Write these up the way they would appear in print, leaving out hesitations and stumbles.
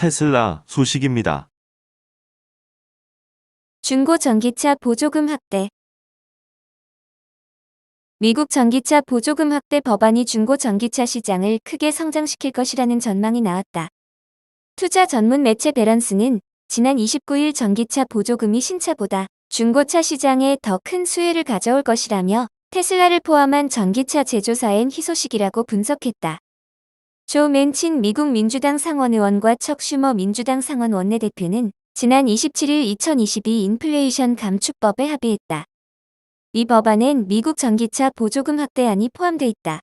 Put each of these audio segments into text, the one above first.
테슬라 소식입니다. 중고 전기차 보조금 확대. 미국 전기차 보조금 확대 법안이 중고 전기차 시장을 크게 성장시킬 것이라는 전망이 나왔다. 투자 전문 매체 배런스는 지난 29일 전기차 보조금이 신차보다 중고차 시장에 더 큰 수혜를 가져올 것이라며 테슬라를 포함한 전기차 제조사엔 희소식이라고 분석했다. 조 맨친 미국 민주당 상원의원과 척 슈머 민주당 상원 원내대표는 지난 27일 2022 인플레이션 감축법에 합의했다. 이 법안엔 미국 전기차 보조금 확대안이 포함돼 있다.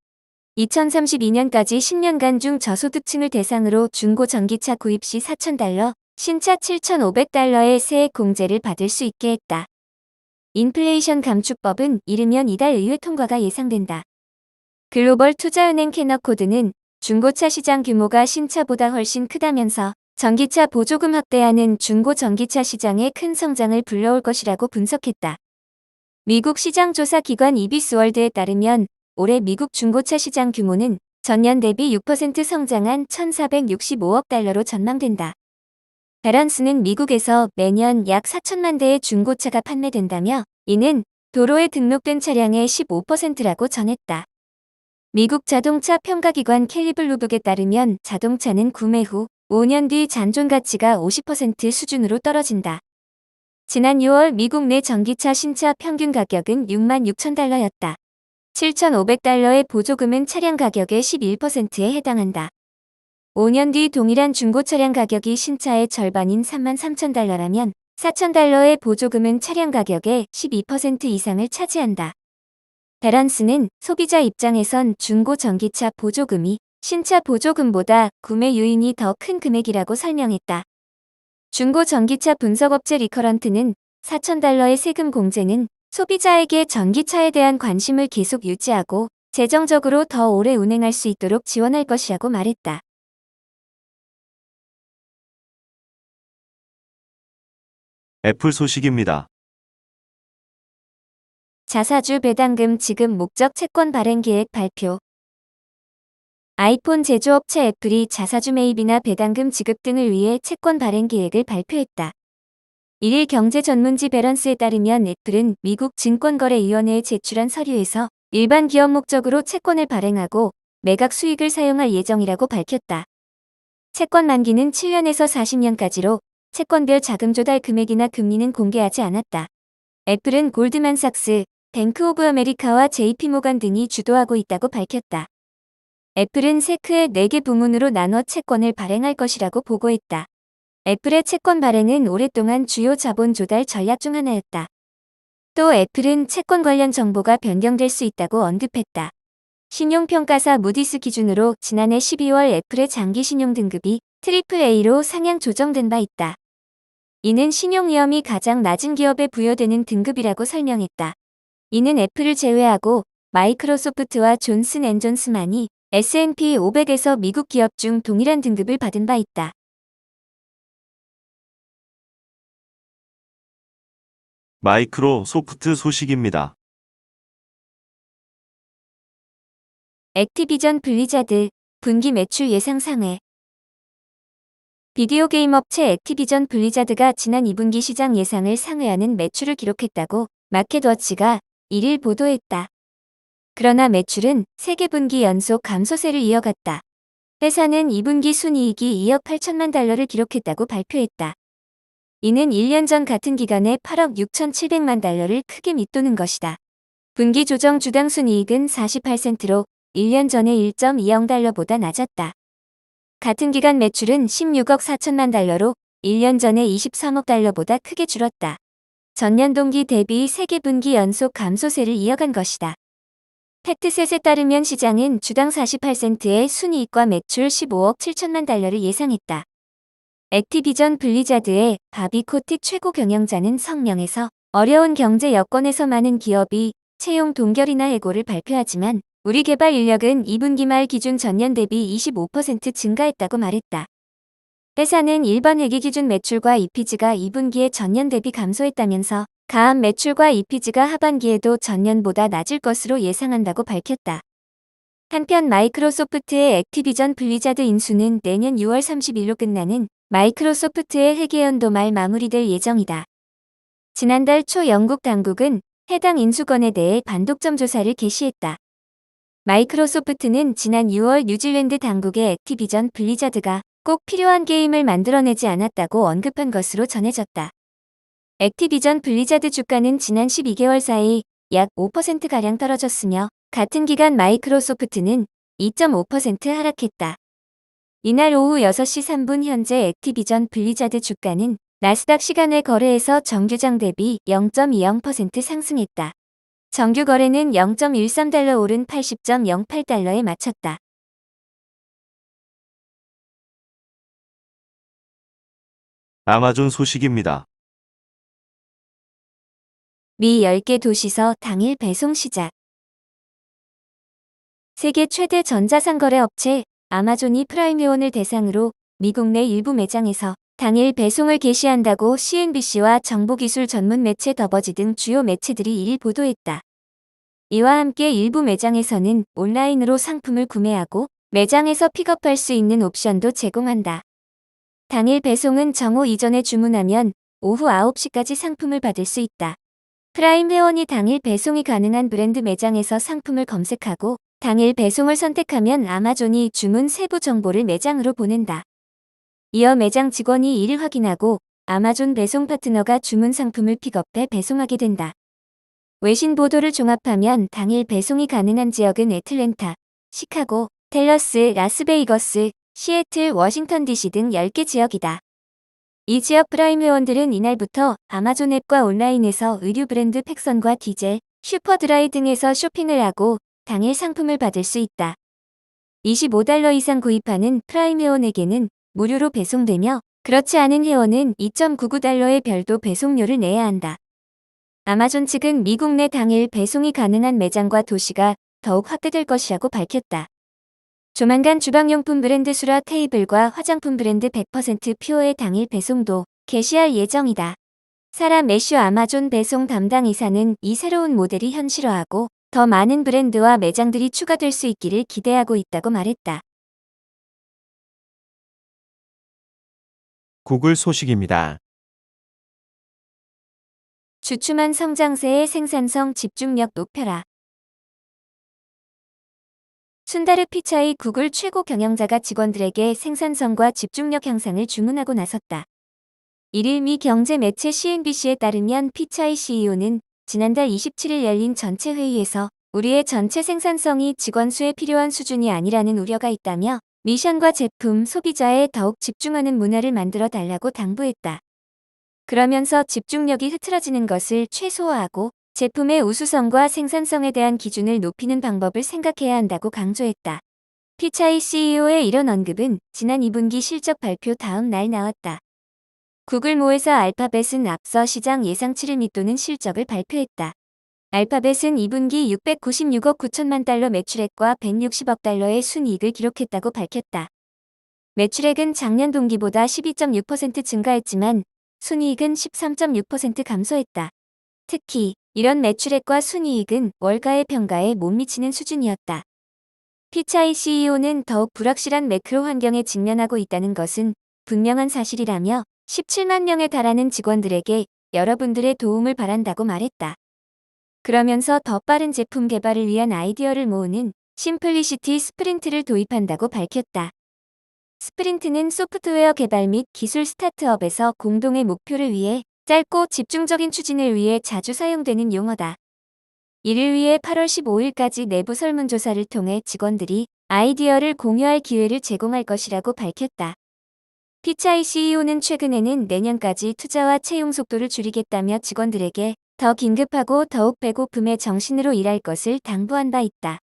2032년까지 10년간 중저소득층을 대상으로 중고 전기차 구입 시 $4,000, 신차 $7,500의 세액 공제를 받을 수 있게 했다. 인플레이션 감축법은 이르면 이달 의회 통과가 예상된다. 글로벌 투자은행 캐너코드는 중고차 시장 규모가 신차보다 훨씬 크다면서 전기차 보조금 확대안은 중고 전기차 시장에 큰 성장을 불러올 것이라고 분석했다. 미국 시장조사 기관 이비스월드에 따르면 올해 미국 중고차 시장 규모는 전년 대비 6% 성장한 $1,465억 전망된다. 배런스는 미국에서 매년 약 4천만 대의 중고차가 판매된다며 이는 도로에 등록된 차량의 15%라고 전했다. 미국 자동차 평가기관 캘리블루북에 따르면 자동차는 구매 후 5년 뒤 잔존 가치가 50% 수준으로 떨어진다. 지난 6월 미국 내 전기차 신차 평균 가격은 $66,000였다. $7,500의 보조금은 차량 가격의 11%에 해당한다. 5년 뒤 동일한 중고 차량 가격이 신차의 절반인 $33,000라면 $4,000의 보조금은 차량 가격의 12% 이상을 차지한다. 배런스는 소비자 입장에선 중고 전기차 보조금이 신차 보조금보다 구매 요인이 더 큰 금액이라고 설명했다. 중고 전기차 분석업체 리커런트는 $4,000의 세금 공제는 소비자에게 전기차에 대한 관심을 계속 유지하고 재정적으로 더 오래 운행할 수 있도록 지원할 것이라고 말했다. 애플 소식입니다. 자사주 배당금 지급 목적 채권 발행 계획 발표. 아이폰 제조업체 애플이 자사주 매입이나 배당금 지급 등을 위해 채권 발행 계획을 발표했다. 1일 경제 전문지 배런스에 따르면 애플은 미국 증권거래위원회에 제출한 서류에서 일반 기업 목적으로 채권을 발행하고 매각 수익을 사용할 예정이라고 밝혔다. 채권 만기는 7년에서 40년까지로 채권별 자금 조달 금액이나 금리는 공개하지 않았다. 애플은 골드만삭스, 뱅크 오브 아메리카와 JP모간 등이 주도하고 있다고 밝혔다. 애플은 세크의 4개 부문으로 나눠 채권을 발행할 것이라고 보고했다. 애플의 채권 발행은 오랫동안 주요 자본 조달 전략 중 하나였다. 또 애플은 채권 관련 정보가 변경될 수 있다고 언급했다. 신용평가사 무디스 기준으로 지난해 12월 애플의 장기 신용 등급이 AAA로 상향 조정된 바 있다. 이는 신용 위험이 가장 낮은 기업에 부여되는 등급이라고 설명했다. 이는 애플을 제외하고 마이크로소프트와 존슨앤존슨만이 S&P 500에서 미국 기업 중 동일한 등급을 받은 바 있다. 마이크로소프트 소식입니다. 액티비전 블리자드 분기 매출 예상 상회. 비디오 게임 업체 액티비전 블리자드가 지난 2분기 시장 예상을 상회하는 매출을 기록했다고 마켓워치가 1일 보도했다. 그러나 매출은 3개 분기 연속 감소세를 이어갔다. 회사는 2분기 순이익이 $2억 8천만 달러를 기록했다고 발표했다. 이는 1년 전 같은 기간에 $8억 6,700만 달러를 크게 밑도는 것이다. 분기 조정 주당 순이익은 48센트로 1년 전에 1.2억 달러보다 낮았다. 같은 기간 매출은 16억 4천만 달러로 1년 전에 23억 달러보다 크게 줄었다. 전년 동기 대비 3개 분기 연속 감소세를 이어간 것이다. 팩트셋에 따르면 시장은 주당 48센트의 순이익과 매출 15억 7천만 달러를 예상했다. 액티비전 블리자드의 바비 코틱 최고 경영자는 성명에서 어려운 경제 여건에서 많은 기업이 채용 동결이나 해고를 발표하지만 우리 개발 인력은 2분기 말 기준 전년 대비 25% 증가했다고 말했다. 회사는 일반 회계 기준 매출과 EPS가 2분기에 전년 대비 감소했다면서 가압 매출과 EPS가 하반기에도 전년보다 낮을 것으로 예상한다고 밝혔다. 한편 마이크로소프트의 액티비전 블리자드 인수는 내년 6월 30일로 끝나는 마이크로소프트의 회계연도 말 마무리될 예정이다. 지난달 초 영국 당국은 해당 인수건에 대해 반독점 조사를 개시했다. 마이크로소프트는 지난 6월 뉴질랜드 당국의 액티비전 블리자드가 꼭 필요한 게임을 만들어내지 않았다고 언급한 것으로 전해졌다. 액티비전 블리자드 주가는 지난 12개월 사이 약 5%가량 떨어졌으며 같은 기간 마이크로소프트는 2.5% 하락했다. 이날 오후 6시 3분 현재 액티비전 블리자드 주가는 나스닥 시간외 거래에서 정규장 대비 0.20% 상승했다. 정규 거래는 0.13달러 오른 80.08달러에 마쳤다. 아마존 소식입니다. 미 10개 도시서 당일 배송 시작. 세계 최대 전자상거래 업체 아마존이 프라임 회원을 대상으로 미국 내 일부 매장에서 당일 배송을 개시한다고 CNBC와 정보기술 전문 매체 더버지 등 주요 매체들이 1일 보도했다. 이와 함께 일부 매장에서는 온라인으로 상품을 구매하고 매장에서 픽업할 수 있는 옵션도 제공한다. 당일 배송은 정오 이전에 주문하면 오후 9시까지 상품을 받을 수 있다. 프라임 회원이 당일 배송이 가능한 브랜드 매장에서 상품을 검색하고 당일 배송을 선택하면 아마존이 주문 세부 정보를 매장으로 보낸다. 이어 매장 직원이 이를 확인하고 아마존 배송 파트너가 주문 상품을 픽업해 배송하게 된다. 외신 보도를 종합하면 당일 배송이 가능한 지역은 애틀랜타, 시카고, 댈러스, 라스베이거스, 시애틀, 워싱턴 DC 등 10개 지역이다. 이 지역 프라임 회원들은 이날부터 아마존 앱과 온라인에서 의류 브랜드 팩선과 디젤, 슈퍼드라이 등에서 쇼핑을 하고 당일 상품을 받을 수 있다. 25달러 이상 구입하는 프라임 회원에게는 무료로 배송되며 그렇지 않은 회원은 2.99달러의 별도 배송료를 내야 한다. 아마존 측은 미국 내 당일 배송이 가능한 매장과 도시가 더욱 확대될 것이라고 밝혔다. 조만간 주방용품 브랜드 수라 테이블과 화장품 브랜드 100% 퓨어의 당일 배송도 개시할 예정이다. 사라 매슈 아마존 배송 담당 이사는 이 새로운 모델이 현실화하고 더 많은 브랜드와 매장들이 추가될 수 있기를 기대하고 있다고 말했다. 구글 소식입니다. 주춤한 성장세의 생산성 집중력 높여라. 순다르 피차이 구글 최고 경영자가 직원들에게 생산성과 집중력 향상을 주문하고 나섰다. 1일 미 경제 매체 CNBC에 따르면 피차이 CEO는 지난달 27일 열린 전체 회의에서 우리의 전체 생산성이 직원 수에 필요한 수준이 아니라는 우려가 있다며 미션과 제품, 소비자에 더욱 집중하는 문화를 만들어 달라고 당부했다. 그러면서 집중력이 흐트러지는 것을 최소화하고 제품의 우수성과 생산성에 대한 기준을 높이는 방법을 생각해야 한다고 강조했다. 피차이 CEO의 이런 언급은 지난 2분기 실적 발표 다음 날 나왔다. 구글 모에서 알파벳은 앞서 시장 예상치를 밑도는 실적을 발표했다. 알파벳은 2분기 696억 9천만 달러 매출액과 160억 달러의 순이익을 기록했다고 밝혔다. 매출액은 작년 동기보다 12.6% 증가했지만 순이익은 13.6% 감소했다. 특히 이런 매출액과 순이익은 월가의 평가에 못 미치는 수준이었다. 피차이 CEO는 더욱 불확실한 매크로 환경에 직면하고 있다는 것은 분명한 사실이라며 17만 명에 달하는 직원들에게 여러분들의 도움을 바란다고 말했다. 그러면서 더 빠른 제품 개발을 위한 아이디어를 모으는 심플리시티 스프린트를 도입한다고 밝혔다. 스프린트는 소프트웨어 개발 및 기술 스타트업에서 공동의 목표를 위해 짧고 집중적인 추진을 위해 자주 사용되는 용어다. 이를 위해 8월 15일까지 내부 설문조사를 통해 직원들이 아이디어를 공유할 기회를 제공할 것이라고 밝혔다. 피차이 CEO는 최근에는 내년까지 투자와 채용 속도를 줄이겠다며 직원들에게 더 긴급하고 더욱 배고픔의 정신으로 일할 것을 당부한 바 있다.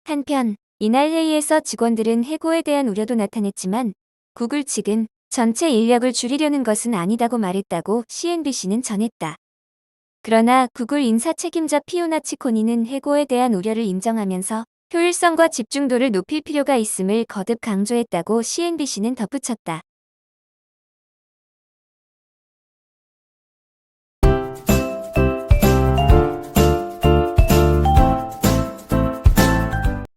한편 이날 회의에서 직원들은 해고에 대한 우려도 나타냈지만 구글 측은 전체 인력을 줄이려는 것은 아니다고 말했다고 CNBC는 전했다. 그러나 구글 인사 책임자 피오나 치코니는 해고에 대한 우려를 인정하면서 효율성과 집중도를 높일 필요가 있음을 거듭 강조했다고 CNBC는 덧붙였다.